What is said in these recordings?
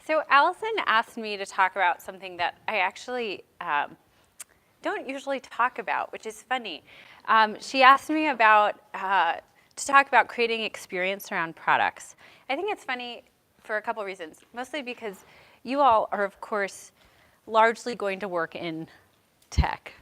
So Allison asked me to talk about something that I actually don't usually talk about, which is funny. She asked me about to talk about creating experience around products. I think it's funny for a couple reasons, mostly because you all are, of course, largely going to work in tech.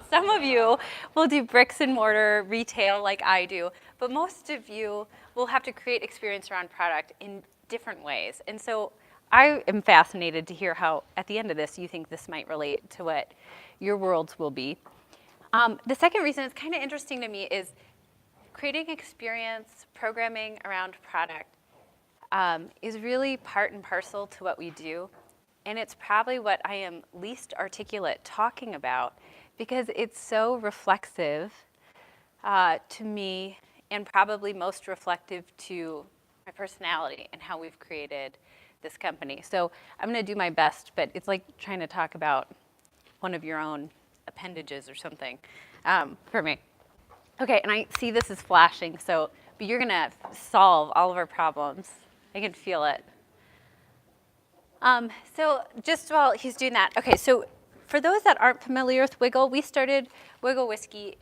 Some of you will do bricks and mortar retail like I do, but most of you will have to create experience around product in different ways. And so I am fascinated to hear how, at the end of this, you think this might relate to what your worlds will be. The second reason it's kind of interesting to me is creating experience, programming around product is really part and parcel to what we do. And it's probably what I am least articulate talking about because it's so reflexive to me and probably most reflective to my personality and how we've created this company. So I'm going to do my best, but it's like trying to talk about one of your own appendages or something for me. Okay, and I see this is flashing, but you're going to solve all of our problems. I can feel it. So just while he's doing that, okay, so for those that aren't familiar with Wigle, we started Wigle Whiskey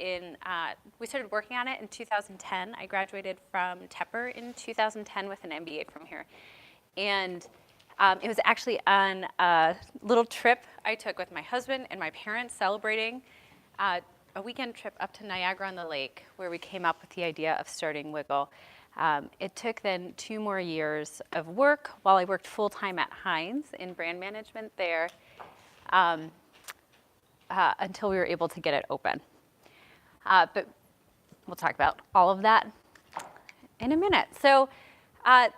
we started working on it in 2010. I graduated from Tepper in 2010 with an MBA from here. And it was actually on a little trip I took with my husband and my parents celebrating a weekend trip up to Niagara-on-the-Lake where we came up with the idea of starting Wigle. It took then 2 more years of work while I worked full-time at Heinz in brand management there until we were able to get it open. But we'll talk about all of that in a minute. So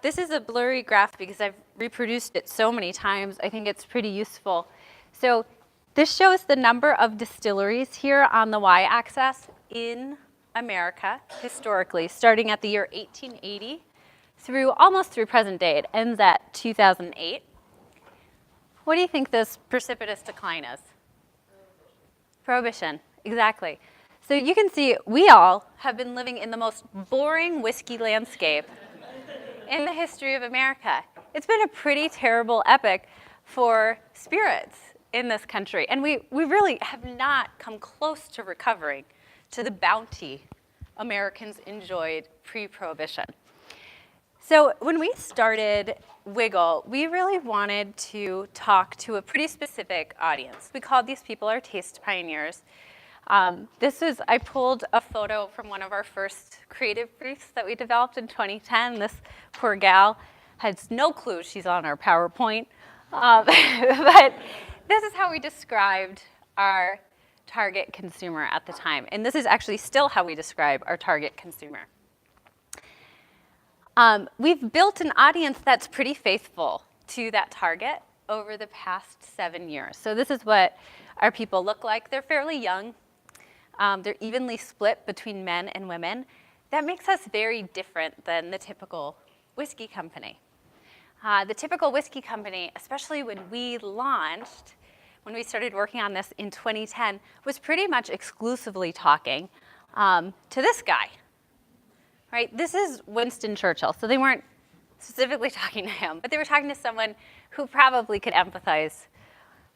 this is a blurry graph because I've reproduced it so many times. I think it's pretty useful. So this shows the number of distilleries here on the y-axis in America, historically, starting at the year 1880 almost through present day. It ends at 2008. What do you think this precipitous decline is? Prohibition, exactly. So you can see we all have been living in the most boring whiskey landscape in the history of America. It's been a pretty terrible epic for spirits in this country. And we really have not come close to recovering to the bounty Americans enjoyed pre-Prohibition. So when we started Wigle, we really wanted to talk to a pretty specific audience. We called these people our taste pioneers. I pulled a photo from one of our first creative briefs that we developed in 2010. This poor gal has no clue she's on our PowerPoint. But this is how we described our target consumer at the time. And this is actually still how we describe our target consumer. We've built an audience that's pretty faithful to that target over the past 7 years. So this is what our people look like. They're fairly young. They're evenly split between men and women. That makes us very different than the typical whiskey company. The typical whiskey company, especially when we started working on this in 2010, was pretty much exclusively talking to this guy. Right? This is Winston Churchill. So they weren't specifically talking to him, but they were talking to someone who probably could empathize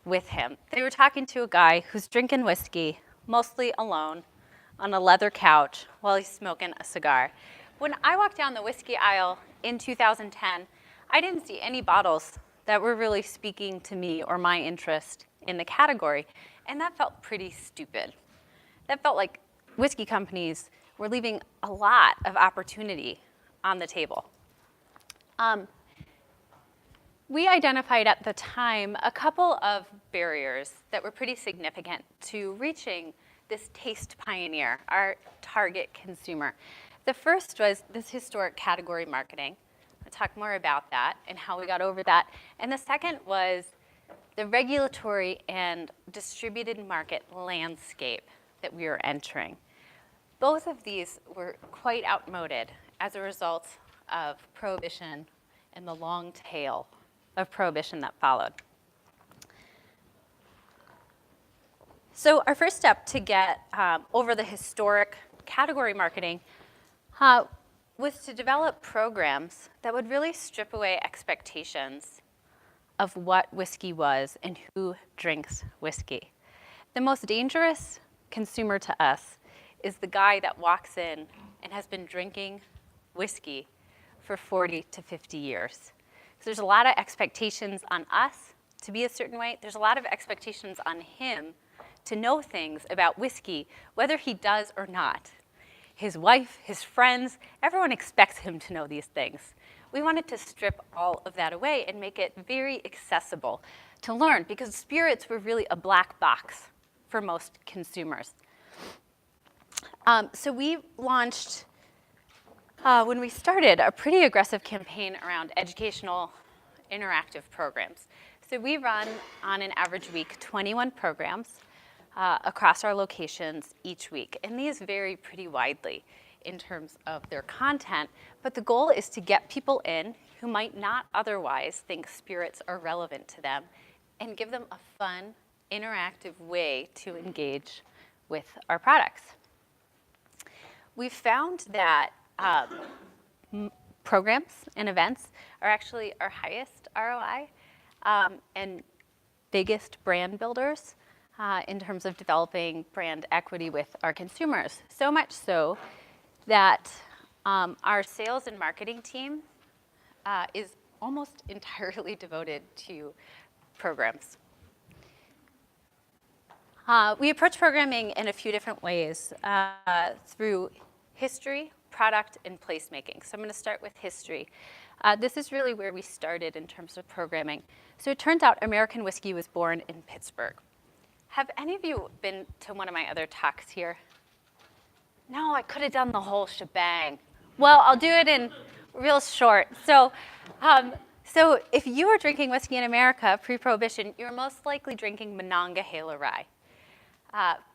with him. They were talking to a guy who's drinking whiskey, mostly alone, on a leather couch while he's smoking a cigar. When I walked down the whiskey aisle in 2010, I didn't see any bottles that were really speaking to me or my interest in the category, and that felt pretty stupid. That felt like whiskey companies were leaving a lot of opportunity on the table. We identified at the time a couple of barriers that were pretty significant to reaching this taste pioneer, our target consumer. The first was this historic category marketing. I'll talk more about that and how we got over that. And the second was the regulatory and distributed market landscape that we were entering. Both of these were quite outmoded as a result of Prohibition and the long tail of Prohibition that followed. So our first step to get over the historic category marketing was to develop programs that would really strip away expectations of what whiskey was and who drinks whiskey. The most dangerous consumer to us is the guy that walks in and has been drinking whiskey for 40 to 50 years. So there's a lot of expectations on us to be a certain way. There's a lot of expectations on him to know things about whiskey, whether he does or not. His wife, his friends, everyone expects him to know these things. We wanted to strip all of that away and make it very accessible to learn, because spirits were really a black box for most consumers. So we launched, when we started, a pretty aggressive campaign around educational interactive programs. So we run, on an average week, 21 programs across our locations each week. And these vary pretty widely in terms of their content, but the goal is to get people in who might not otherwise think spirits are relevant to them and give them a fun, interactive way to engage with our products. We've found that programs and events are actually our highest ROI and biggest brand builders in terms of developing brand equity with our consumers. So much so that our sales and marketing team is almost entirely devoted to programs. We approach programming in a few different ways through history, product, and placemaking. So I'm going to start with history. This is really where we started in terms of programming. So it turns out American whiskey was born in Pittsburgh. Have any of you been to one of my other talks here? No, I could have done the whole shebang. Well, I'll do it in real short. So if you were drinking whiskey in America pre-Prohibition, you're most likely drinking Monongahela rye.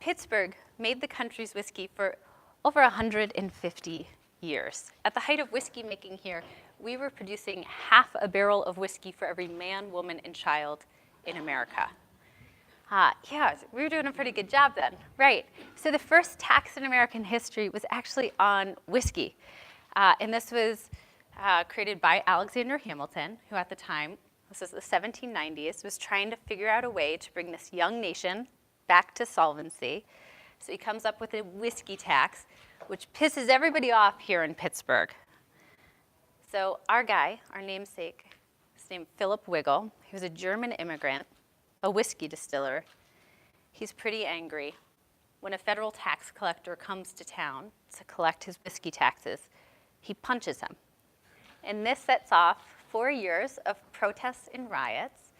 Pittsburgh made the country's whiskey for over 150 years. At the height of whiskey making here, we were producing half a barrel of whiskey for every man, woman, and child in America. Yeah, we were doing a pretty good job then, right? So the first tax in American history was actually on whiskey. And this was created by Alexander Hamilton, who at the time, this was the 1790s, was trying to figure out a way to bring this young nation back to solvency. So he comes up with a whiskey tax, which pisses everybody off here in Pittsburgh. So our guy, our namesake, is named Philip Wigle. He was a German immigrant, a whiskey distiller. He's pretty angry when a federal tax collector comes to town to collect his whiskey taxes. He punches him. And this sets off 4 years of protests and riots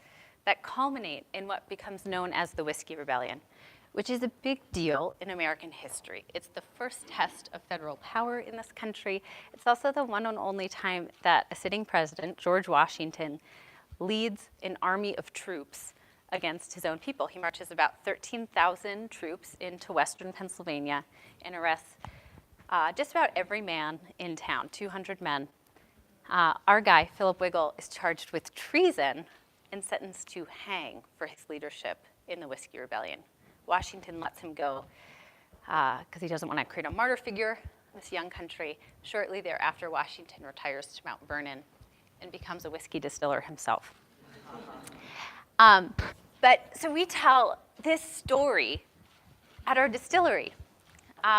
that culminate in what becomes known as the Whiskey Rebellion, which is a big deal in American history. It's the first test of federal power in this country. It's also the one and only time that a sitting president, George Washington, leads an army of troops against his own people. He marches about 13,000 troops into western Pennsylvania and arrests just about every man in town, 200 men. Our guy, Philip Wigle, is charged with treason and sentenced to hang for his leadership in the Whiskey Rebellion. Washington lets him go because he doesn't want to create a martyr figure in this young country. Shortly thereafter, Washington retires to Mount Vernon and becomes a whiskey distiller himself. So we tell this story at our distillery.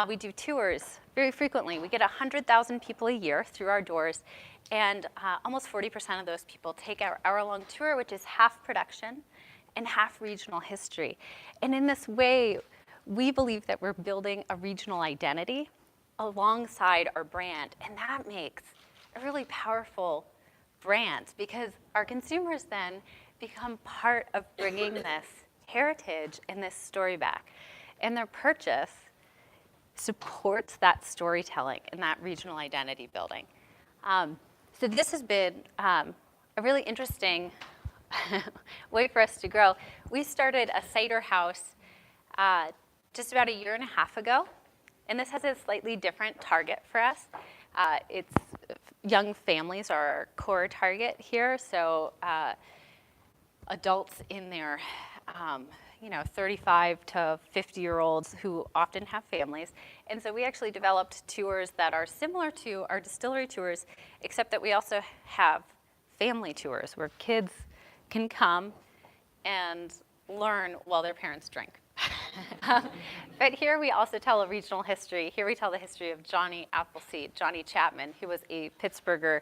We do tours very frequently. We get 100,000 people a year through our doors, and almost 40% of those people take our hour-long tour, which is half production and half regional history. And in this way, we believe that we're building a regional identity alongside our brand, and that makes a really powerful brand because our consumers then become part of bringing this heritage and this story back. And their purchase supports that storytelling and that regional identity building. So this has been a really interesting way for us to grow. We started a cider house just about 1.5 years ago, and this has a slightly different target for us. It's young families are our core target here, so adults in their 35 to 50-year-olds who often have families. And so we actually developed tours that are similar to our distillery tours, except that we also have family tours where kids can come and learn while their parents drink. But here we also tell a regional history. Here we tell the history of Johnny Appleseed, Johnny Chapman, who was a Pittsburgher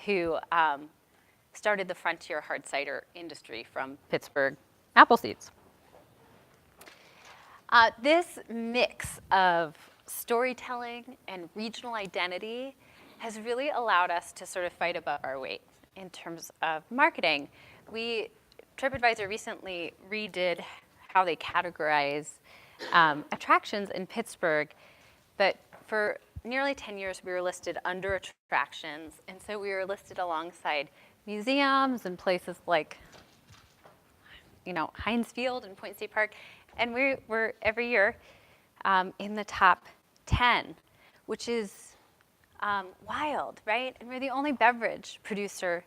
who started the frontier hard cider industry from Pittsburgh apple seeds. This mix of storytelling and regional identity has really allowed us to sort of fight above our weight in terms of marketing. TripAdvisor recently redid how they categorize attractions in Pittsburgh, but for nearly 10 years we were listed under attractions, and so we were listed alongside museums and places like, Heinz Field and Point State Park, and we were every year in the top 10, which is wild, right? And we're the only beverage producer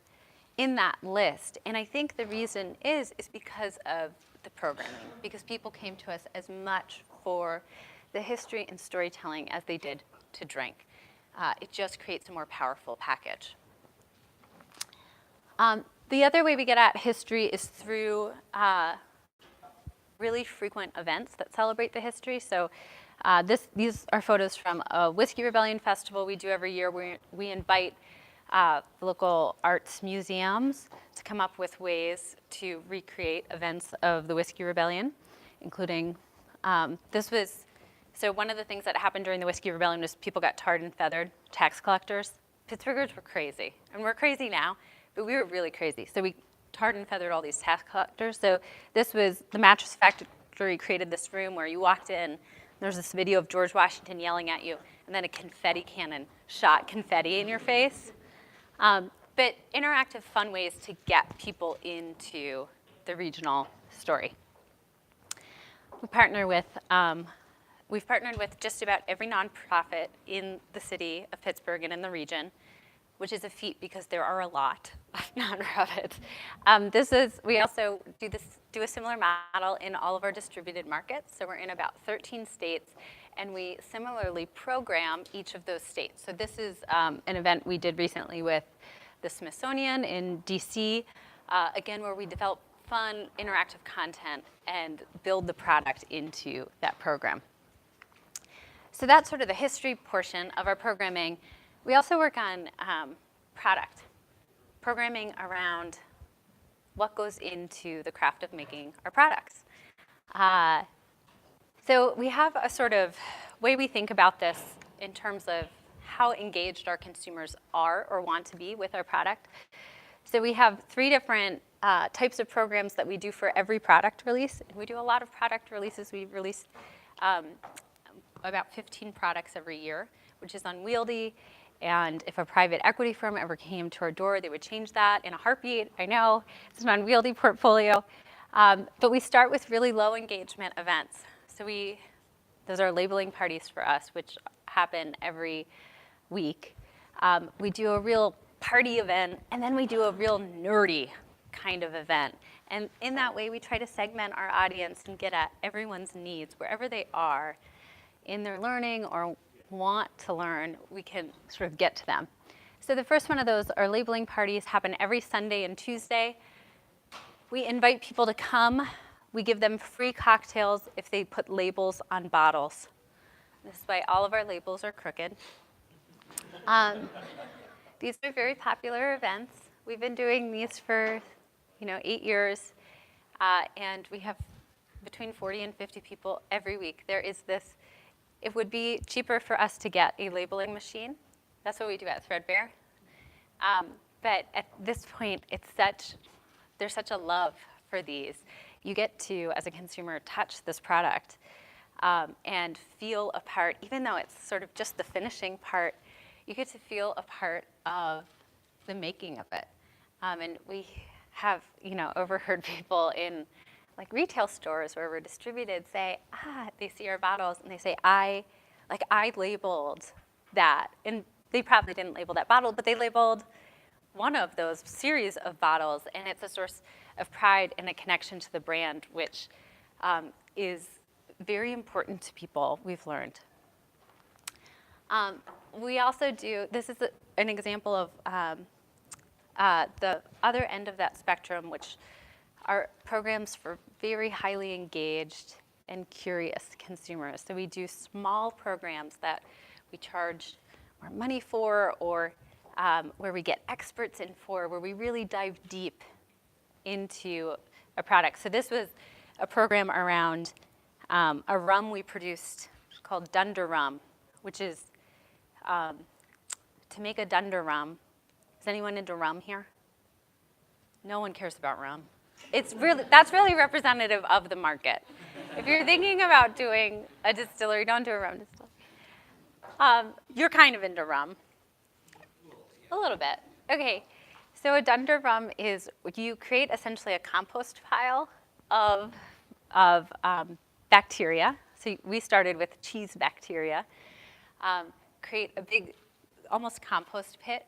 in that list, and I think the reason is because of the programming, because people came to us as much for the history and storytelling as they did to drink. It just creates a more powerful package. The other way we get at history is through really frequent events that celebrate the history. So these are photos from a Whiskey Rebellion festival we do every year. We invite local arts museums to come up with ways to recreate events of the Whiskey Rebellion, including so one of the things that happened during the Whiskey Rebellion was people got tarred and feathered, tax collectors. Pittsburghers were crazy, and we're crazy now, but we were really crazy. So we tarred and feathered all these tax collectors. So this was, the Mattress Factory created this room where you walked in, there's this video of George Washington yelling at you, and then a confetti cannon shot confetti in your face. But interactive, fun ways to get people into the regional story. We've partnered with just about every nonprofit in the city of Pittsburgh and in the region, which is a feat because there are a lot of nonprofits. We also do a similar model in all of our distributed markets. So we're in about 13 states, and we similarly program each of those states. So this is an event we did recently with the Smithsonian in DC, again, where we develop fun, interactive content and build the product into that program. So that's sort of the history portion of our programming. We also work on product, programming around what goes into the craft of making our products. So we have a sort of way we think about this in terms of how engaged our consumers are or want to be with our product. So we have 3 different types of programs that we do for every product release. And we do a lot of product releases. We release about 15 products every year, which is unwieldy. And if a private equity firm ever came to our door, they would change that in a heartbeat. I know, it's an unwieldy portfolio. But we start with really low engagement events. So those are labeling parties for us, which happen every week. We do a real party event, and then we do a real nerdy kind of event. And in that way, we try to segment our audience and get at everyone's needs, wherever they are in their learning or want to learn, we can sort of get to them. So the first one of those, our labeling parties, happen every Sunday and Tuesday. We invite people to come. We give them free cocktails if they put labels on bottles. This is why all of our labels are crooked. These are very popular events. We've been doing these for 8 years, and we have between 40 and 50 people every week. There is this, it would be cheaper for us to get a labeling machine. That's what we do at Threadbare. But at this point, there's such a love for these. You get to, as a consumer, touch this product and feel a part, even though it's sort of just the finishing part, you get to feel a part of the making of it. And we have, overheard people in retail stores where we're distributed say, they see our bottles and they say, I labeled that. And they probably didn't label that bottle, but they labeled one of those series of bottles, and it's a source of pride and a connection to the brand, which is very important to people, we've learned. We also do, this is an example of the other end of that spectrum, which are programs for very highly engaged and curious consumers. So we do small programs that we charge more money for, or where we get experts in for, where we really dive deep into a product. So this was a program around a rum we produced called Dunder Rum, which is to make a Dunder Rum. Is anyone into rum here? No one cares about rum. That's really representative of the market. If you're thinking about doing a distillery, don't do a rum distillery. You're kind of into rum. A little bit. Okay, so a Dunder Rum is you create essentially a compost pile of bacteria. So we started with cheese bacteria. Create a big, almost compost pit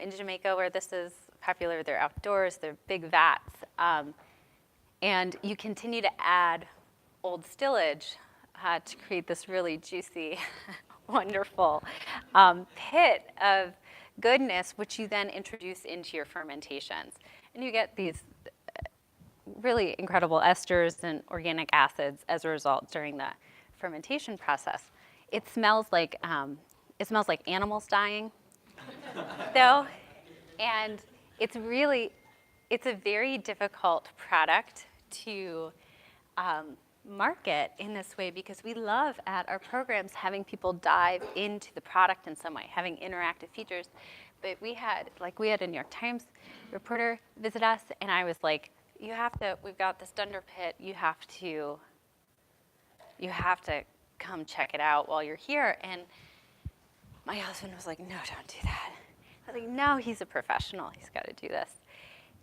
in Jamaica, where this is popular. They're outdoors, they're big vats. And you continue to add old stillage to create this really juicy, wonderful pit of goodness, which you then introduce into your fermentations. And you get these really incredible esters and organic acids as a result during the fermentation process. It smells like animals dying, though, and it's a very difficult product to market in this way, because we love at our programs having people dive into the product in some way, having interactive features. But we had a New York Times reporter visit us, and I was like, we've got this Dunder Pit, you have to come check it out while you're here. And my husband was like, no, don't do that. I was like, no, he's a professional, he's got to do this.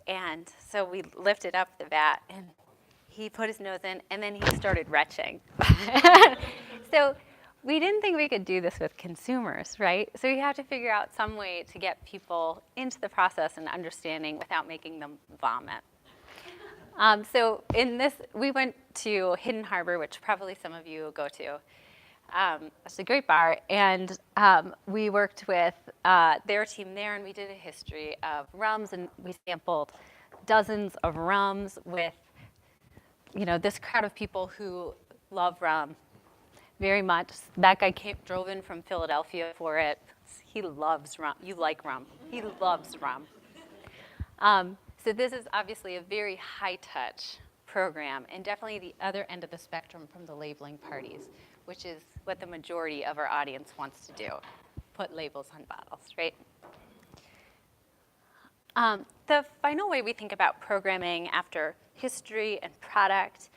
And so we lifted up the vat, and he put his nose in, and then he started retching. So we didn't think we could do this with consumers, right? So we had to figure out some way to get people into the process and understanding without making them vomit. So in this, we went to Hidden Harbor, which probably some of you go to. It's a great bar, and we worked with their team there, and we did a history of rums, and we sampled dozens of rums with this crowd of people who love rum very much. That guy drove in from Philadelphia for it. He loves rum. You like rum. He loves rum. So this is obviously a very high-touch program, and definitely the other end of the spectrum from the labeling parties, which is what the majority of our audience wants to do, put labels on bottles, right? The final way we think about programming after history and product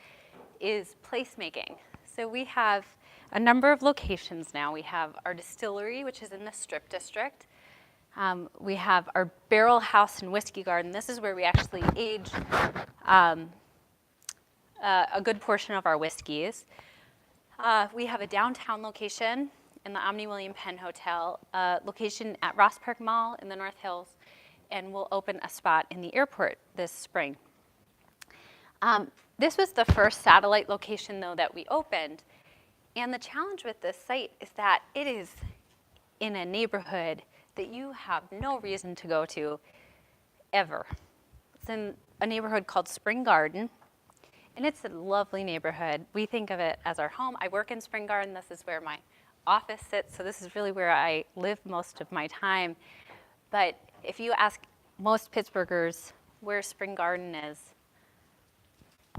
is placemaking. So we have a number of locations now. We have our distillery, which is in the Strip District. We have our barrel house and whiskey garden. This is where we actually age a good portion of our whiskeys. We have a downtown location in the Omni William Penn Hotel, a location at Ross Park Mall in the North Hills, and we'll open a spot in the airport this spring. This was the first satellite location, though, that we opened. And the challenge with this site is that it is in a neighborhood that you have no reason to go to ever. It's in a neighborhood called Spring Garden, and it's a lovely neighborhood. We think of it as our home. I work in Spring Garden. This is where my office sits, so this is really where I live most of my time. But if you ask most Pittsburghers where Spring Garden is,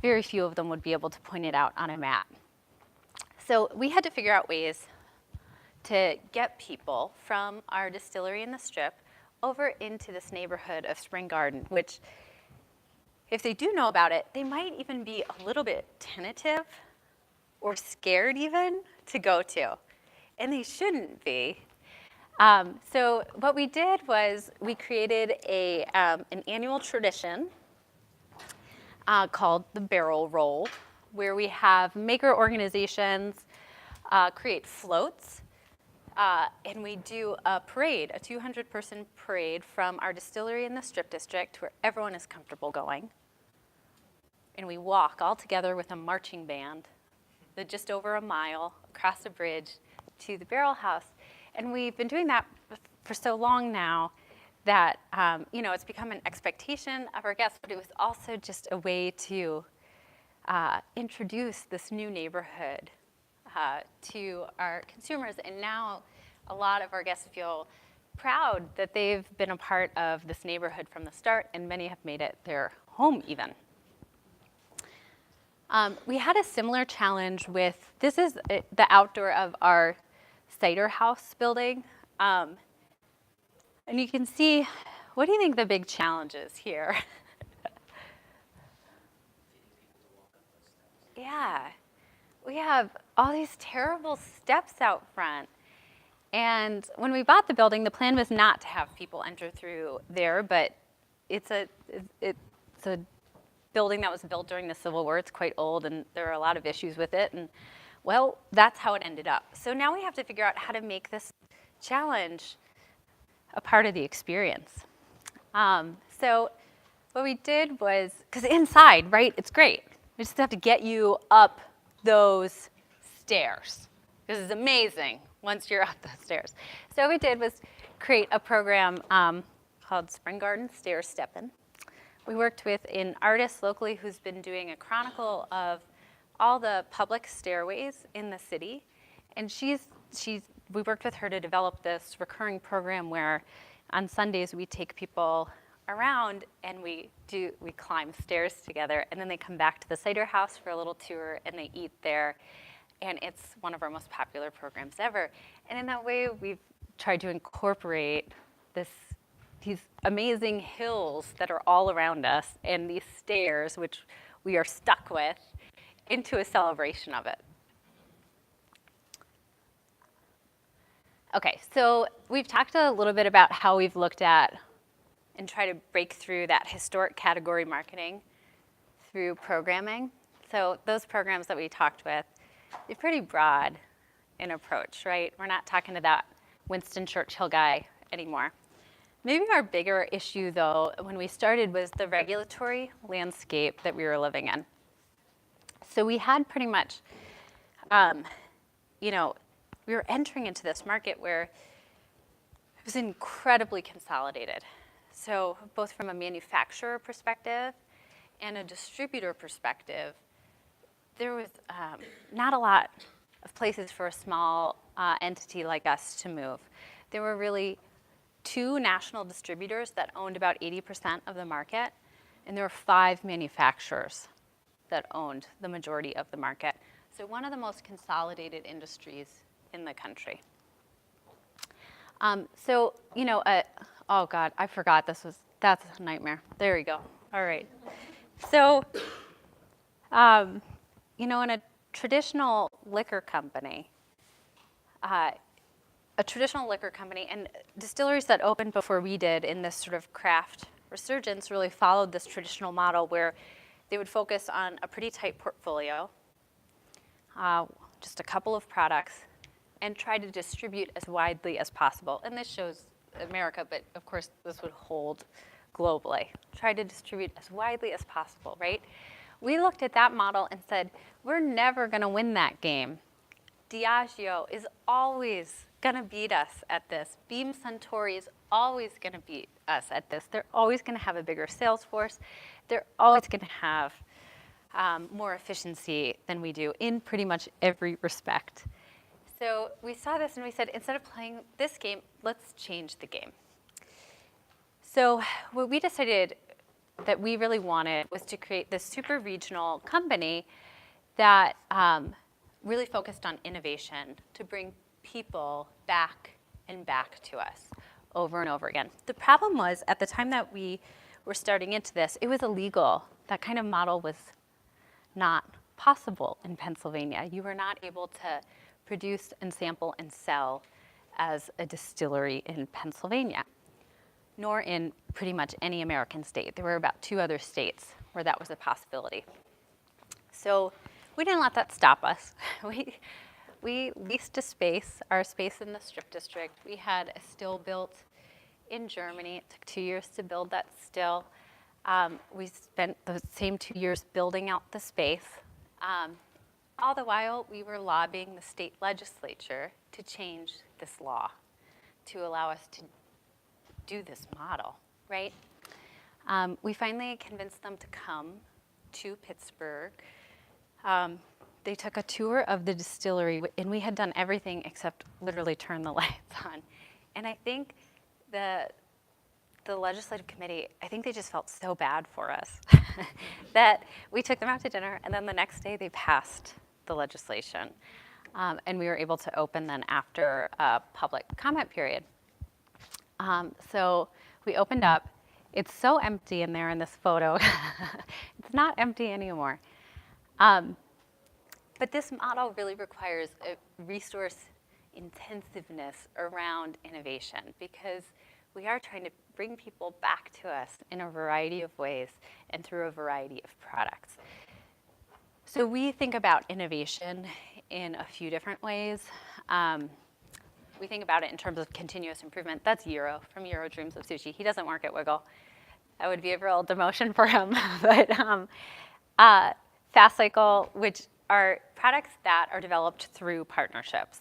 very few of them would be able to point it out on a map. So we had to figure out ways to get people from our distillery in the Strip over into this neighborhood of Spring Garden, which, if they do know about it, they might even be a little bit tentative or scared even to go to. And they shouldn't be. So what we did was we created an annual tradition called the Barrel Roll, where we have maker organizations create floats, and we do a parade, a 200-person parade from our distillery in the Strip District, where everyone is comfortable going. And we walk all together with a marching band, just over a mile across a bridge to the Barrel House. And we've been doing that for so long now that, it's become an expectation of our guests, but it was also just a way to introduce this new neighborhood to our consumers. And now a lot of our guests feel proud that they've been a part of this neighborhood from the start, and many have made it their home even. We had a similar challenge with, this is the outdoor of our cider house building. And you can see, what do you think the big challenge is here? Yeah, we have all these terrible steps out front. And when we bought the building, the plan was not to have people enter through there, but it's a building that was built during the Civil War. It's quite old, and there are a lot of issues with it. And well, that's how it ended up. So now we have to figure out how to make this challenge a part of the experience. So what we did was, because inside, right, it's great. We just have to get you up those stairs. This is amazing once you're up those stairs. So what we did was create a program called Spring Garden Stair Steppin'. We worked with an artist locally who's been doing a chronicle of all the public stairways in the city. And we worked with her to develop this recurring program where on Sundays we take people around and we climb stairs together, and then they come back to the cider house for a little tour and they eat there. And it's one of our most popular programs ever. And in that way, we've tried to incorporate these amazing hills that are all around us and these stairs, which we are stuck with, into a celebration of it. Okay, so we've talked a little bit about how we've looked at and try to break through that historic category marketing through programming. So those programs that we talked with, they're pretty broad in approach, right? We're not talking to that Winston Churchill guy anymore. Maybe our bigger issue, though, when we started was the regulatory landscape that we were living in. So we had pretty much, we were entering into this market where it was incredibly consolidated. So both from a manufacturer perspective and a distributor perspective, there was not a lot of places for a small entity like us to move. There were really 2 national distributors that owned about 80% of the market, and there were 5 manufacturers that owned the majority of the market. So one of the most consolidated industries in the country. Oh God, I forgot that's a nightmare. There we go. All right. So, in a traditional liquor company, and distilleries that opened before we did in this sort of craft resurgence really followed this traditional model where they would focus on a pretty tight portfolio, just a couple of products, and try to distribute as widely as possible. And this shows America, but of course this would hold globally. Try to distribute as widely as possible, right? We looked at that model and said, we're never going to win that game. Diageo is always going to beat us at this. Beam Suntory is always going to beat us at this. They're always going to have a bigger sales force. They're always going to have more efficiency than we do in pretty much every respect. So we saw this and we said, instead of playing this game, let's change the game. So what we decided that we really wanted was to create this super regional company that really focused on innovation to bring people back and back to us over and over again. The problem was, at the time that we were starting into this, it was illegal. That kind of model was not possible in Pennsylvania. You were not able to produce and sample and sell as a distillery in Pennsylvania, nor in pretty much any American state. There were about 2 other states where that was a possibility. So we didn't let that stop us. We leased our space in the Strip District. We had a still built in Germany. It took 2 years to build that still. We spent the same 2 years building out the space. All the while, we were lobbying the state legislature to change this law, to allow us to do this model, right? We finally convinced them to come to Pittsburgh. They took a tour of the distillery, and we had done everything except literally turn the lights on. And I think the legislative committee, I think they just felt so bad for us that we took them out to dinner, and then the next day they passed the legislation. And we were able to open then after a public comment period. So we opened up. It's so empty in there in this photo. It's not empty anymore. But this model really requires a resource intensiveness around innovation, because we are trying to bring people back to us in a variety of ways and through a variety of products. So we think about innovation in a few different ways. We think about it in terms of continuous improvement. That's Euro from Euro Dreams of Sushi. He doesn't work at Wigle. That would be a real demotion for him. But Fast Cycle, which are products that are developed through partnerships.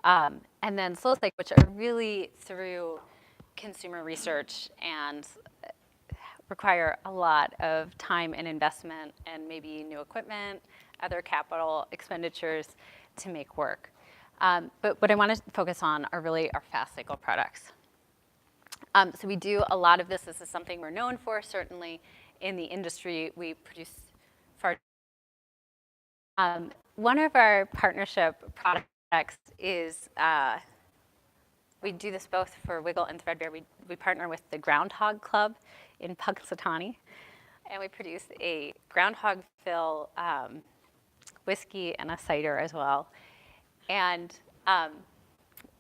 And then Slow Cycle, which are really through consumer research and require a lot of time and investment and maybe new equipment, other capital expenditures to make work. But what I want to focus on are really our Fast Cycle products. So we do a lot of this. This is something we're known for, certainly in the industry. We produce far. One of our partnership products is, we do this both for Wigle and Threadbare. We partner with the Groundhog Club in Punxsutawney, and we produce a Groundhog Fill whiskey and a cider as well. And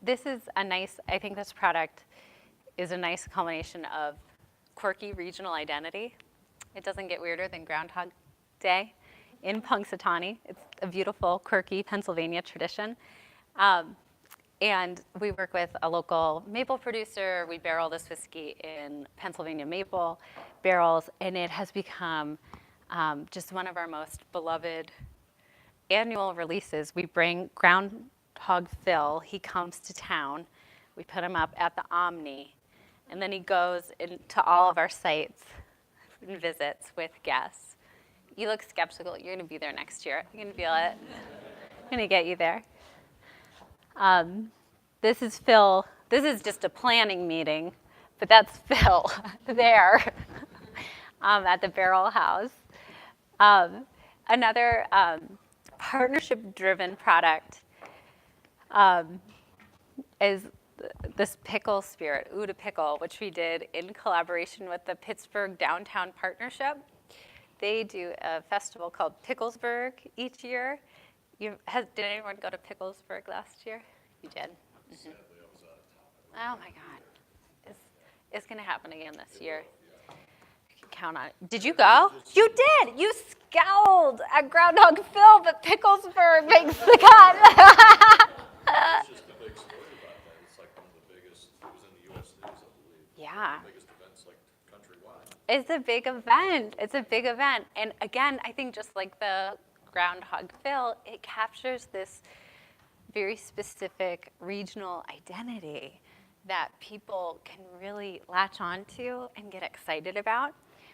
this is a nice, I think this product is a nice combination of quirky regional identity. It doesn't get weirder than Groundhog Day in Punxsutawney. It's a beautiful, quirky Pennsylvania tradition. And we work with a local maple producer. We barrel this whiskey in Pennsylvania maple barrels, and it has become just one of our most beloved annual releases. We bring Groundhog Phil. He comes to town. We put him up at the Omni, and then he goes into all of our sites and visits with guests. You look skeptical. You're going to be there next year. You're going to feel it. I'm going to get you there. This is Phil. This is just a planning meeting, but that's Phil there at the Barrel House. Another partnership-driven product is this pickle spirit, Oud de Pickle, which we did in collaboration with the Pittsburgh Downtown Partnership. They do a festival called Picklesburg each year. Did anyone go to Picklesburg last year? You did? Mm-hmm. Oh my God. It's going to happen again this year. You can count on it. Did you go? You did! You scowled at Groundhog Phil, but Picklesburg makes the cut. It's just a big story about that. It's like one of the biggest, it was in the U.S. News, I believe. Yeah. One of the biggest events like countrywide. It's a big event. It's a big event. And again, I think just like the Groundhog Phil, it captures this very specific regional identity that people can really latch onto and get excited about.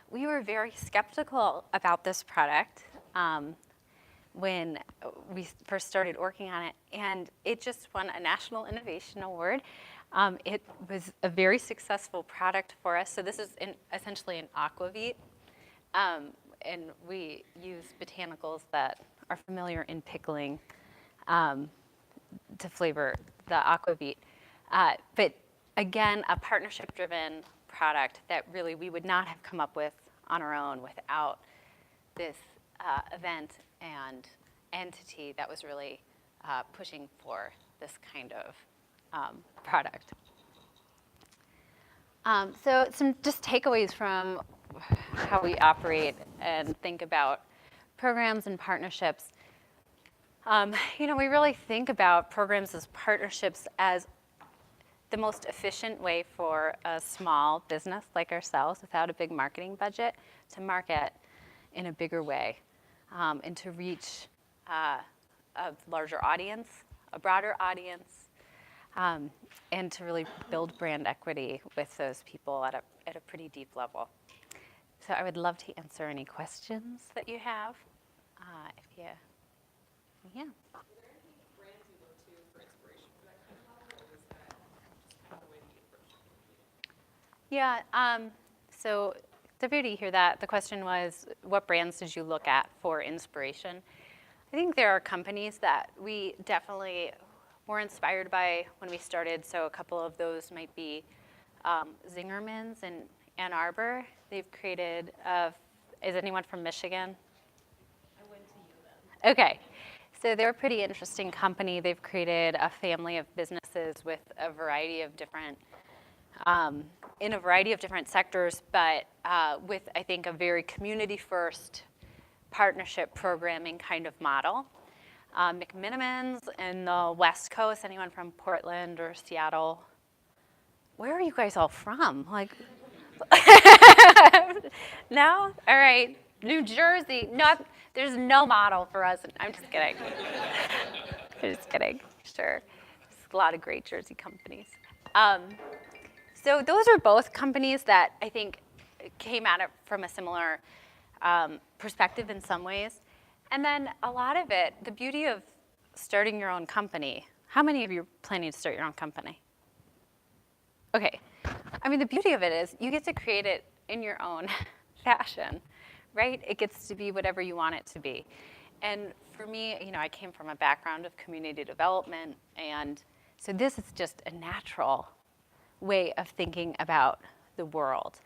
We were very skeptical about this product when we first started working on it, and it just won a National Innovation Award. It was a very successful product for us. So this is essentially an aquavit, and we use botanicals that are familiar in pickling to flavor the aquavit. But again, a partnership-driven product that really we would not have come up with on our own without this event and entity that was really pushing for this kind of product. So some just takeaways from how we operate and think about programs and partnerships. We really think about programs as partnerships as the most efficient way for a small business like ourselves without a big marketing budget to market in a bigger way and to reach a larger audience, a broader audience, and to really build brand equity with those people at a pretty deep level. So I would love to answer any questions that you have. If you, yeah. Are there any brands you look to for inspiration for that kind of model, or is that just kind of the way that you approach communicating? Yeah, so the beauty here that the question was, what brands did you look at for inspiration? I think there are companies that we definitely were inspired by when we started. So a couple of those might be Zingerman's in Ann Arbor. They've created, is anyone from Michigan? I went to U of M. Okay, so they're a pretty interesting company. They've created a family of businesses with a variety of different, in a variety of different sectors, but with, I think, a very community-first partnership programming kind of model. McMinimans in the West Coast, anyone from Portland or Seattle? Where are you guys all from? Like, no? All right. New Jersey. No, there's no model for us. I'm just kidding. I'm just kidding. Sure. There's a lot of great Jersey companies. So those are both companies that I think came at it from a similar perspective in some ways. And then a lot of it, the beauty of starting your own company, how many of you are planning to start your own company? Okay. I mean, the beauty of it is you get to create it in your own fashion, right? It gets to be whatever you want it to be. And for me, you know, I came from a background of community development, and so this is just a natural way of thinking about the world.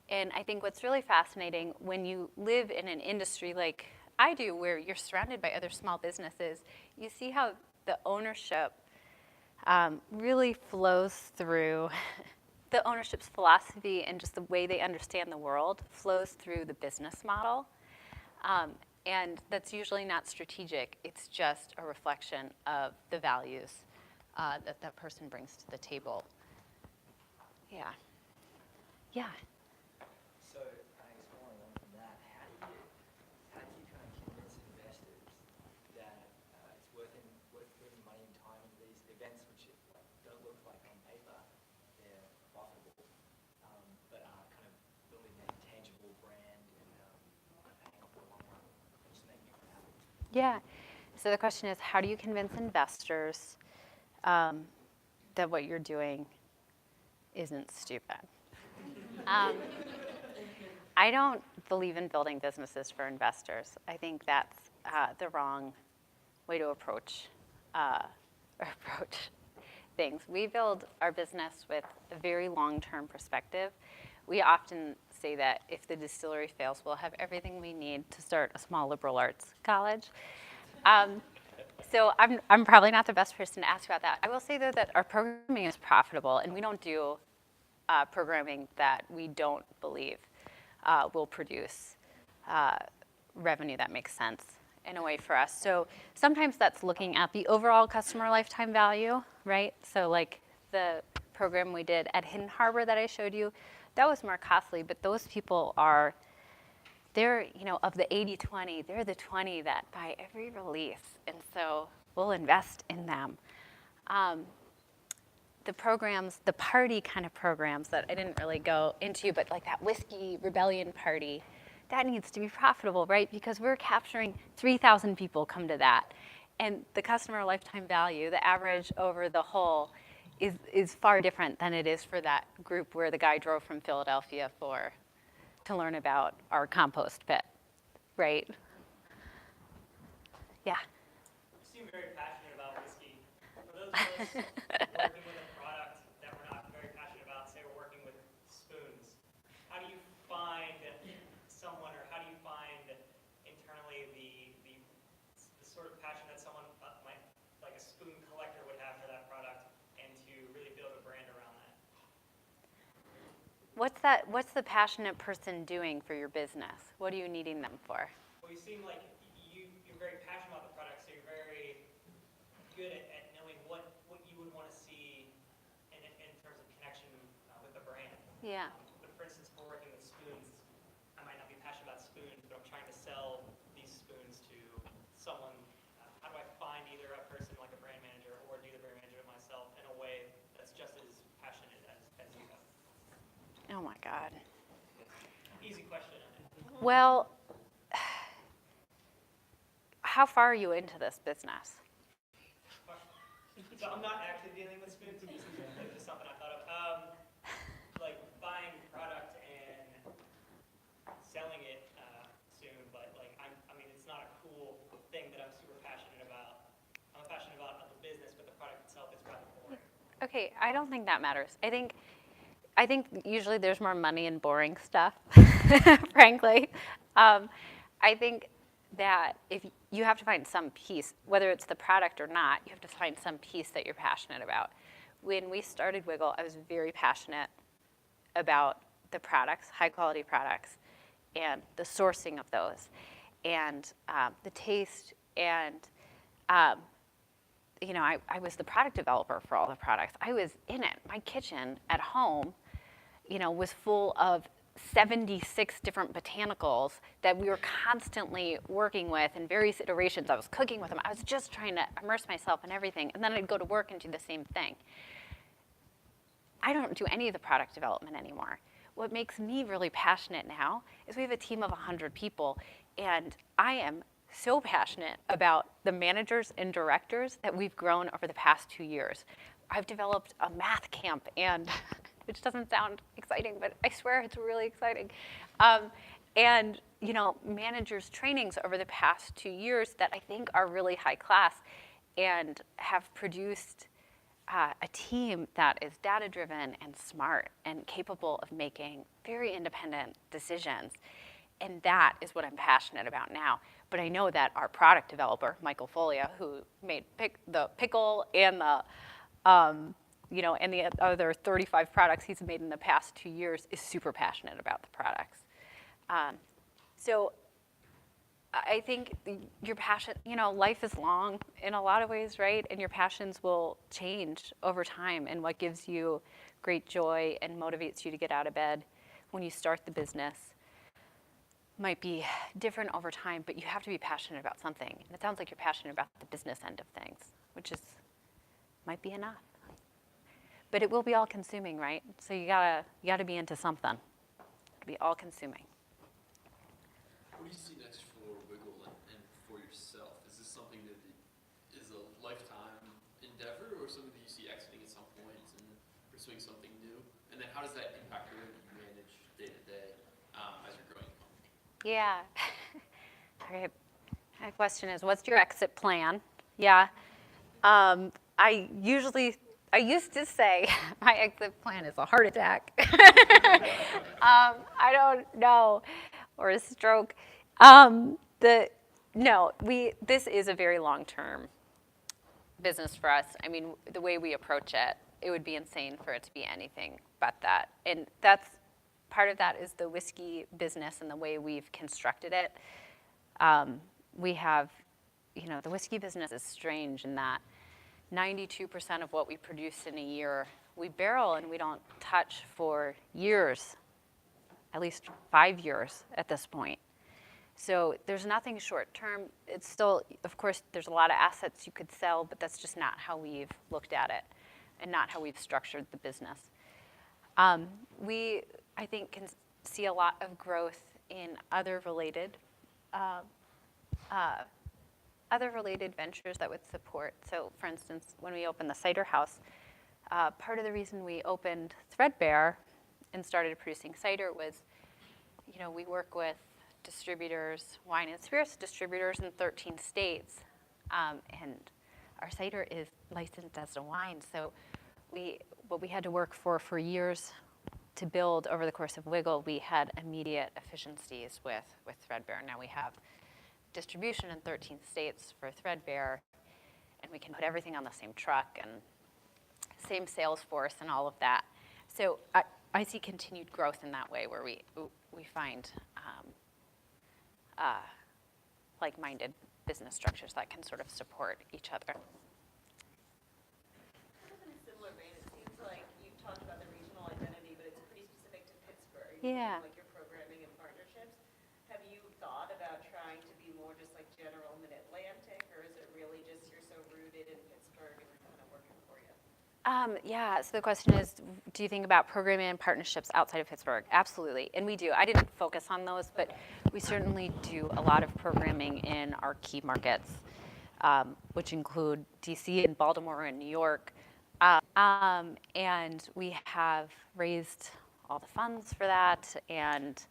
And I think what's really fascinating when you live in an industry like I do, where you're surrounded by other small businesses, you see how the ownership really flows through, the ownership's philosophy and just the way they understand the world flows through the business model. And that's usually not strategic. It's just a reflection of the values that that person brings to the table. Yeah. Yeah. So, I guess following on from that, how do you kind of convince investors that it's worth putting money and time into these events which don't look like on paper they're profitable, but are kind of building that tangible brand and paying off the long run and just making it happen? Yeah. So the question is, how do you convince investors that what you're doing isn't stupid? I don't believe in building businesses for investors. I think that's the wrong way to approach things. We build our business with a very long-term perspective. We often say that if the distillery fails, we'll have everything we need to start a small liberal arts college. So I'm probably not the best person to ask about that. I will say, though, that our programming is profitable, and we don't do programming that we don't believe will produce revenue that makes sense in a way for us. So sometimes that's looking at the overall customer lifetime value, right? So like the program we did at Hidden Harbor that I showed you, that was more costly, but those people they're, you know, of the 80-20, they're the 20 that buy every release, and so we'll invest in them. The programs, the party kind of programs that I didn't really go into, but like that whiskey rebellion party, that needs to be profitable, right? Because we're capturing 3,000 people come to that. And the customer lifetime value, the average over the whole, is far different than it is for that group where the guy drove from Philadelphia to learn about our compost pit, right? Yeah. You seem very passionate about whiskey. For those of us working with a product that we're not very passionate about, say we're working with spoons, how do you find someone, or how do you find internally the sort of passion that someone might, like a spoon collector would have for that product, and to really build a brand around that? What's the passionate person doing for your business? What are you needing them for? Well, you seem like you're very passionate about the product, so you're very good at knowing what you would want to see in terms of connection with the brand. Yeah. But for instance, if we're working with spoons, I might not be passionate about spoons, but I'm trying to sell these spoons to someone. How do I find either a person like a brand manager or do the brand manager myself in a way God. Easy question. Well, how far are you into this business? So I'm not actually dealing with spoons. This is just something I thought of. Like buying product and selling it soon, but like I mean, it's not a cool thing that I'm super passionate about. I'm passionate about the business, but the product itself is rather boring. Okay, I don't think that matters. I think usually there's more money in boring stuff, frankly. I think that if you have to find some piece, whether it's the product or not, you have to find some piece that you're passionate about. When we started Wigle, I was very passionate about the products, high quality products, and the sourcing of those, and the taste, and you know, I was the product developer for all the products. I was in it. My kitchen at home, you know, was full of 76 different botanicals that we were constantly working with in various iterations. I was cooking with them. I was just trying to immerse myself in everything. And then I'd go to work and do the same thing. I don't do any of the product development anymore. What makes me really passionate now is we have a team of 100 people, and I am so passionate about the managers and directors that we've grown over the past 2 years. I've developed a math camp, and which doesn't sound exciting, but I swear it's really exciting. And you know, managers trainings over the past 2 years that I think are really high class and have produced a team that is data-driven and smart and capable of making very independent decisions. And that is what I'm passionate about now. But I know that our product developer, Michael Folia, who made the pickle and the you know, and the other 35 products he's made in the past 2 years, is super passionate about the products. So I think your passion, you know, life is long in a lot of ways, right? And your passions will change over time. And what gives you great joy and motivates you to get out of bed when you start the business might be different over time, but you have to be passionate about something. And it sounds like you're passionate about the business end of things, which might be enough. But it will be all consuming, right? So you gotta be into something. It'll be all consuming. What do you see next for Wigle and for yourself? Is this something that is a lifetime endeavor, or something that you see exiting at some point and pursuing something new? And then how does that impact the way that you manage day to day as you're growing a company? Yeah. All right. My question is, what's your exit plan? Yeah. I used to say my exit plan is a heart attack. I don't know, or a stroke. This is a very long-term business for us. I mean, the way we approach it, it would be insane for it to be anything but that. And that's part of that is the whiskey business and the way we've constructed it. We have, you know, the whiskey business is strange in that 92% of what we produce in a year, we barrel and we don't touch for years, at least 5 years at this point. So there's nothing short term. It's still, of course, there's a lot of assets you could sell, but that's just not how we've looked at it and not how we've structured the business. We, I think, can see a lot of growth in other related ventures that would support. So for instance, when we opened the cider house, part of the reason we opened Threadbare and started producing cider was, you know, we work with distributors, wine and spirits distributors in 13 states, and our cider is licensed as a wine. So what we had to work for years to build over the course of Wigle, we had immediate efficiencies with Threadbare. Now we have distribution in 13 states for Threadbare, and we can put everything on the same truck and same sales force and all of that. So I see continued growth in that way where we find like-minded business structures that can sort of support each other. Kind of in a similar vein, it seems like you've talked about the regional identity, but it's pretty specific to Pittsburgh. Yeah. Like your programming and partnerships. Have you thought about trying to be more just like general mid-Atlantic, or is it really just you're so rooted in Pittsburgh and it's kind of working for you? Yeah, so the question is, do you think about programming and partnerships outside of Pittsburgh? Absolutely, and we do. I didn't focus on those, but we certainly do a lot of programming in our key markets, which include DC and Baltimore and New York. And we have raised all the funds for that, and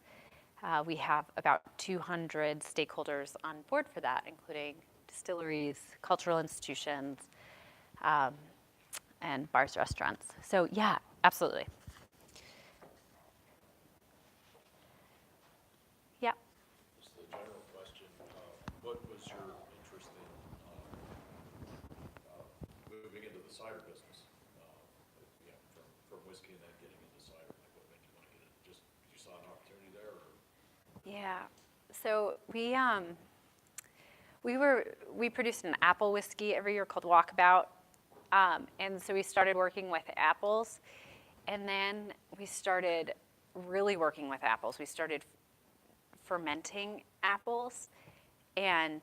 we have about 200 stakeholders on board for that, including distilleries, cultural institutions, and bars, restaurants. So yeah, absolutely. Yeah. Just a general question, what was your interest in moving into the cider business? From whiskey and then getting into cider, like what made you want to get into, just you saw an opportunity there, or? Yeah. So we produced an apple whiskey every year called Walkabout. And so we started working with apples, and then we started really working with apples. We started fermenting apples, and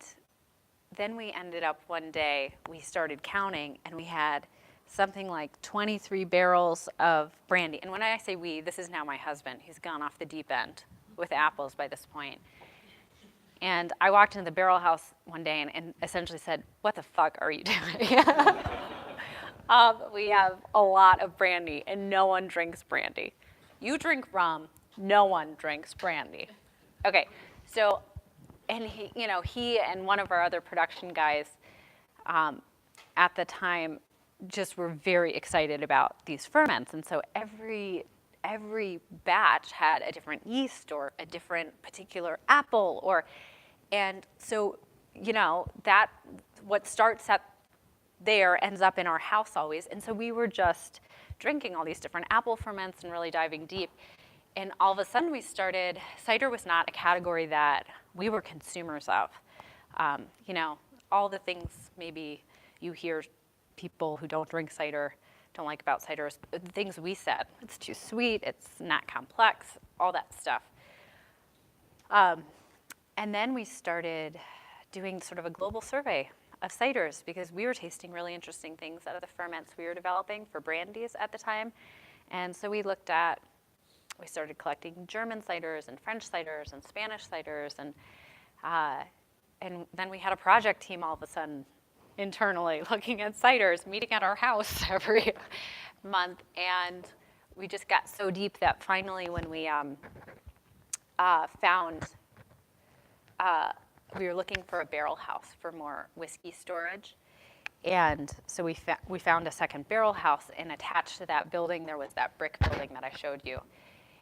then we ended up one day, we started counting, and we had something like 23 barrels of brandy. And when I say we, this is now my husband. He's gone off the deep end with apples by this point. And I walked into the barrel house one day and essentially said, "What the fuck are you doing?" We have a lot of brandy, and no one drinks brandy. You drink rum, no one drinks brandy. Okay, so, and he and one of our other production guys at the time just were very excited about these ferments, and so every batch had a different yeast or a different particular apple, and so that what starts at there ends up in our house always. And so we were just drinking all these different apple ferments and really diving deep. And all of a sudden cider was not a category that we were consumers of. All the things maybe you hear people who don't drink cider don't like about cider, the things we said. It's too sweet, it's not complex, all that stuff. And then we started doing sort of a global survey of ciders because we were tasting really interesting things out of the ferments we were developing for brandies at the time. And so we started collecting German ciders and French ciders and Spanish ciders, and then we had a project team all of a sudden internally looking at ciders, meeting at our house every month, and we just got so deep that finally when we found we were looking for a barrel house for more whiskey storage. And so we found a second barrel house, and attached to that building, there was that brick building that I showed you.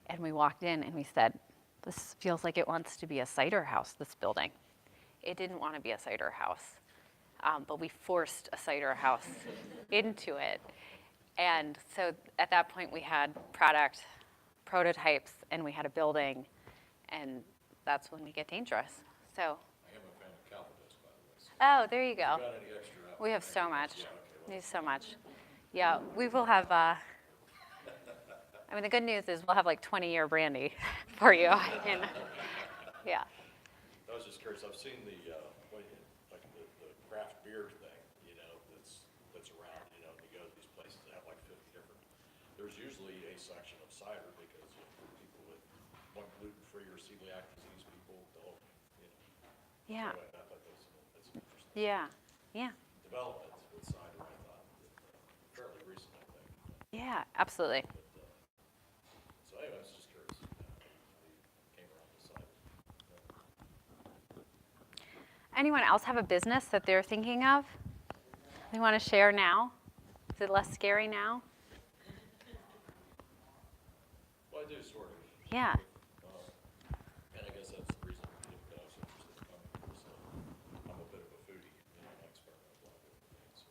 And we walked in and we said, "This feels like it wants to be a cider house, this building." It didn't want to be a cider house, but we forced a cider house into it. And so at that point, we had prototypes, and we had a building, and that's when we get dangerous. So. I am a fan of Calvados, by the way. So Oh, there you go. if you got any extra out We have there, so much. yeah, okay, well, We have so much. Yeah, we will have, the good news is we'll have like 20-year brandy for you. Yeah. I was just curious, I've seen the craft beer thing, that's around, you go to these places that have like 50 different, there's usually a section of cider because people with gluten-free or celiac disease, people don't, Yeah. So I thought that's interesting. Yeah. Yeah. Development with cider, I thought, fairly recent, I think. Yeah, absolutely. So anyway, I was just curious, how you came around to cider. Anyone else have a business that they're thinking of? They want to share now? Is it less scary now? Well, I do sort of. Yeah. And I guess that's the reason that I was interested in coming, because I'm a bit of a foodie, I experiment with a lot of different things.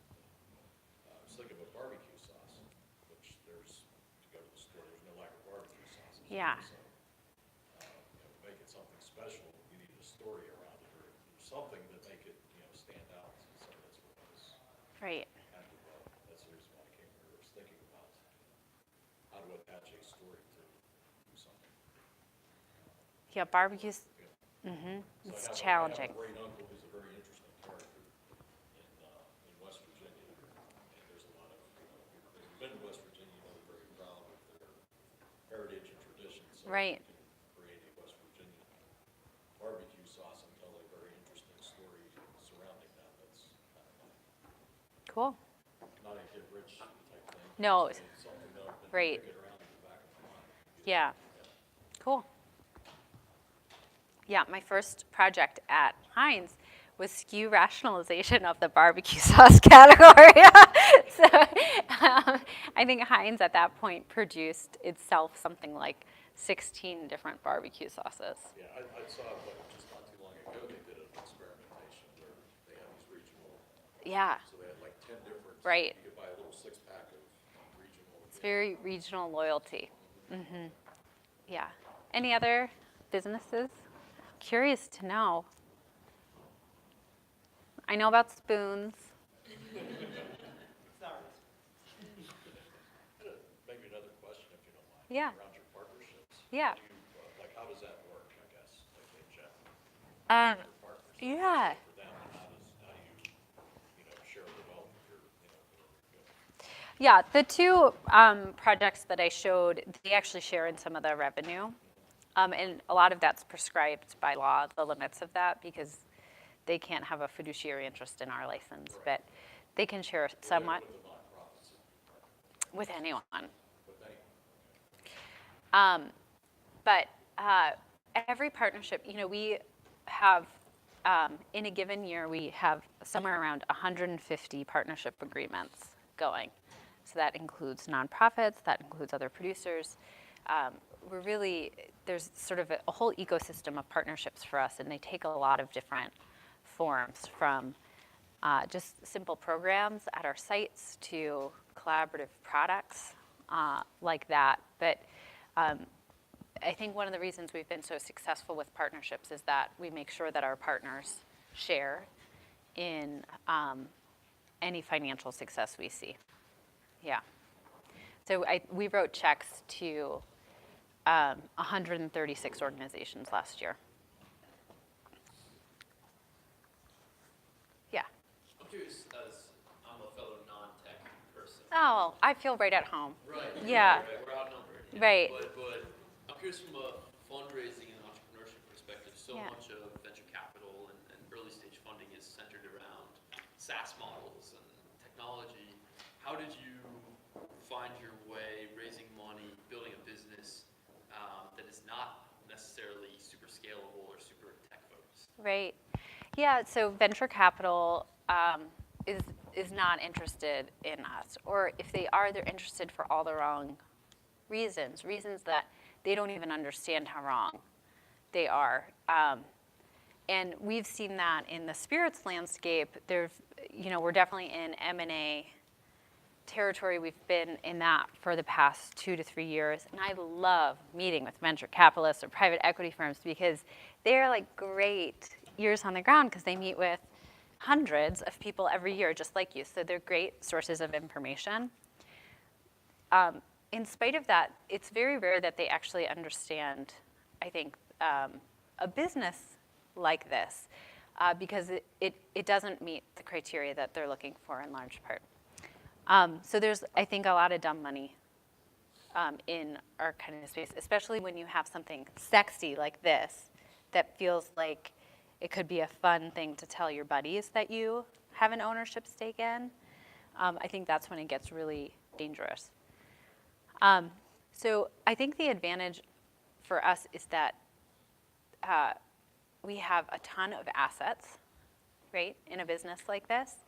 I was thinking of a barbecue sauce, which to go to the store, there's no lack of barbecue sauces. Yeah. So, make it something special, you need a story around it, or something that make it, stand out. So that's what I was Right. kind of, that's the reason why I came here, I was thinking about how to attach a story to something. Yeah, barbecues. So It's I challenging. have a great uncle who's a very interesting character in West Virginia, and there's a lot of Right. create a West Virginia barbecue sauce and tell a very interesting story surrounding that. That's kind of Cool. not a get rich type thing. No. It's something that can Right. pick it around in the back of the mind. Yeah. Cool. Yeah, my first project at Heinz was SKU rationalization of the barbecue sauce category. So I think Heinz at that point produced itself something like 16 different barbecue sauces. Yeah, I saw it like just not too long ago, they did an experimentation where they had these regional, Yeah, so they had like 10 different. Right. You could buy a little 6-pack of regional. it's very regional loyalty. Yeah. Any other businesses? Curious to know. I know about spoons. Maybe another question if you don't mind. Yeah. Around your partnerships. Yeah. How do you, like, how does that work, I guess, like in general? Um, Your partners, yeah. for them, and how do you share the wealth of your. Yeah, the two projects that I showed, they actually share in some of the revenue. And a lot of that's prescribed by law, the limits of that, because they can't have a fiduciary interest in our license. But they can share somewhat With the nonprofits, with anyone. with anyone. But every partnership, we have, in a given year, we have somewhere around 150 partnership agreements going. So that includes nonprofits, that includes other producers. There's sort of a whole ecosystem of partnerships for us, and they take a lot of different forms, from just simple programs at our sites to collaborative products like that. But I think one of the reasons we've been so successful with partnerships is that we make sure that our partners share in any financial success we see. Yeah. So we wrote checks to 136 organizations last year. Yeah. I'm curious, as I'm a fellow non-tech person. Oh, I feel right at home. Right. Yeah. Right, we're outnumbered. Right. But I'm curious from a fundraising and entrepreneurship perspective, so Yeah. much of venture capital and early stage funding is centered around SaaS models and technology. How did you find your way raising money, building a business that is not necessarily super scalable or super tech focused? Right. Yeah, so venture capital is not interested in us. Or if they are, they're interested for all the wrong reasons that they don't even understand how wrong they are. And we've seen that in the spirits landscape. We're definitely in M&A territory. We've been in that for the past 2 to 3 years. And I love meeting with venture capitalists or private equity firms because they're like great ears on the ground because they meet with hundreds of people every year, just like you. So they're great sources of information. In spite of that, it's very rare that they actually understand, I think, a business like this because it doesn't meet the criteria that they're looking for in large part. So there's, I think, a lot of dumb money in our kind of space, especially when you have something sexy like this that feels like it could be a fun thing to tell your buddies that you have an ownership stake in. I think that's when it gets really dangerous. So I think the advantage for us is that we have a ton of assets, right, in a business like this.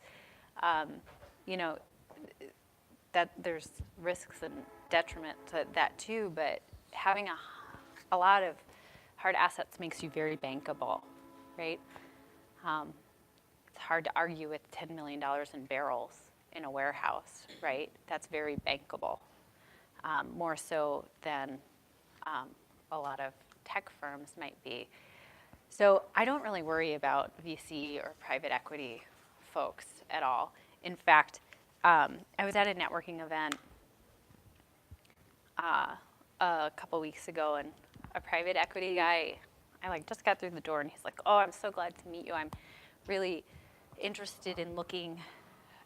That there's risks and detriment to that too, but having a lot of hard assets makes you very bankable, right? It's hard to argue with $10 million in barrels in a warehouse, right? That's very bankable, more so than a lot of tech firms might be. So I don't really worry about VC or private equity folks at all. In fact, I was at a networking event a couple weeks ago, and a private equity guy, I just got through the door, and he's like, "Oh, I'm so glad to meet you. I'm really interested in looking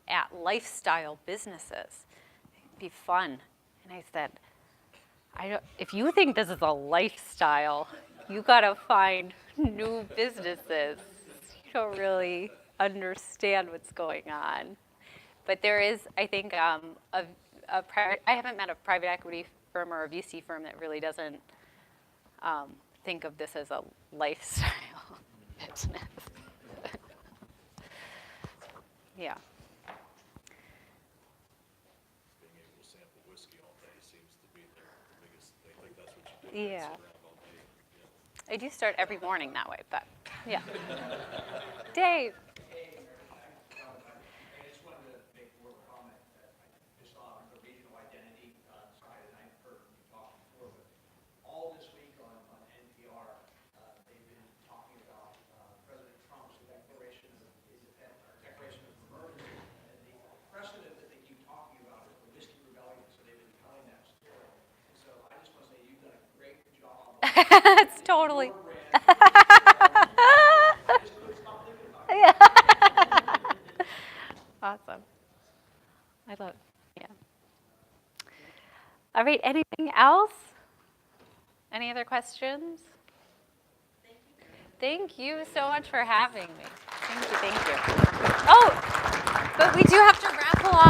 at lifestyle businesses. It'd be fun." And I said, if you think this is a lifestyle, you gotta find new businesses. You don't really understand what's going on. But there is, I think, a private, I haven't met a private equity firm or a VC firm that really doesn't think of this as a lifestyle business. Yeah. Being able to sample whiskey all day seems to be the biggest, they think that's what you do. Yeah. Sit around all day, I do start every morning that way, but yeah. Dave. I just wanted to make more of a comment that I just saw on the regional identity side, and I've heard you talk before, but all this week on NPR, they've been talking about President Trump's declaration of Declaration of Emergency, and the precedent that they keep talking about is the Whiskey Rebellion, so they've been telling that story. And so I just want to say you've done a great job. It's totally. Yeah. Awesome. I love, yeah. All right, anything else? Any other questions? Thank you so much for having me. Thank you. Oh, but we do have to raffle off